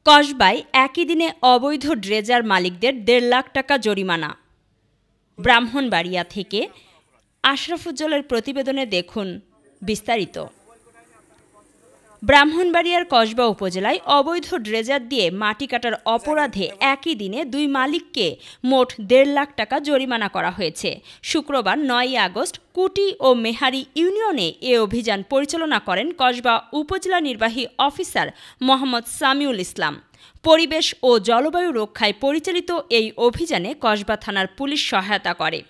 কসবায় একই দিনে অবৈধ ড্রেজার মালিকদের ১.৫ লাখ টাকা জরিমানা। ব্রাহ্মণবাড়িয়া থেকে আশরাফুজ্জলের প্রতিবেদনে দেখুন বিস্তারিত। ব্রাহ্মণবাড়িয়ার কসবা উপজেলায় অবৈধ ড্রেজার দিয়ে মাটি কাটার অপরাধে একই দিনে ২ মালিককে মোট ১.৫ লাখ টাকা জরিমানা করা হয়েছে। শুক্রবার ৯ আগস্ট কুটি ও মেহারি ইউনিয়নে এ অভিযান পরিচালনা করেন কসবা উপজেলা নির্বাহী অফিসার মোহাম্মদ সামিউল ইসলাম। পরিবেশ ও জলবায়ু রক্ষায় পরিচালিত এই অভিযানে কসবা থানার পুলিশ সহায়তা করে।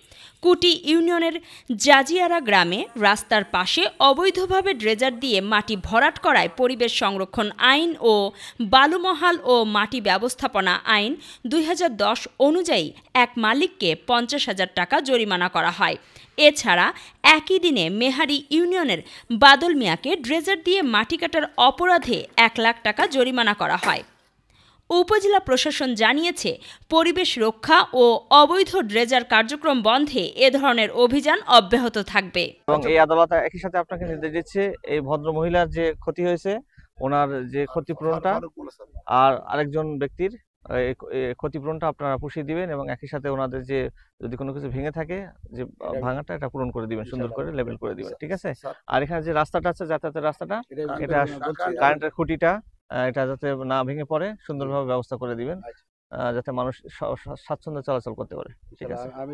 কুটি ইউনিয়নের জাজিয়ারা গ্রামে রাস্তার পাশে অবৈধভাবে ড্রেজার দিয়ে মাটি ভরাট করায় পরিবেশ সংরক্ষণ আইন ও বালুমহাল ও মাটি ব্যবস্থাপনা আইন ২০১০ অনুযায়ী এক মালিককে ৫০,০০০ টাকা জরিমানা করা হয়। এছাড়া একই দিনে মেহারি ইউনিয়নের বাদল মিয়াকে ড্রেজার দিয়ে মাটি কাটার অপরাধে ১ লাখ টাকা জরিমানা করা হয়। উপজেলা প্রশাসন জানিয়েছে, পরিবেশ রক্ষা ও অবৈধ ড্রেজার কার্যক্রম বন্ধে এ ধরনের অভিযান অব্যাহত থাকবে। এবং এই আদালত একই সাথে আপনাকে নির্দেশ দিচ্ছে এই ভদ্র মহিলার যে ক্ষতি হয়েছে ওনার যে ক্ষতিপূরণটা আর আরেকজন ব্যক্তির ক্ষতিপূরণটা আপনারা পুষিয়ে দিবেন এবং একই সাথে ওনাদের যে যদি কোনো কিছু ভেঙে থাকে যে ভাঙাটা এটা পূরণ করে দিবেন, সুন্দর করে লেভেল করে দিবেন, ঠিক আছে? আর এখানে যে রাস্তাটা আছে যাতায়াতের রাস্তাটা, এটা কারেন্টের খুঁটিটা এটা যাতে না ভেঙে পড়ে সুন্দরভাবে ব্যবস্থা করে দিবেন যাতে মানুষ স্বাচ্ছন্দ্যে চলাচল করতে পারে, ঠিক আছে? আমি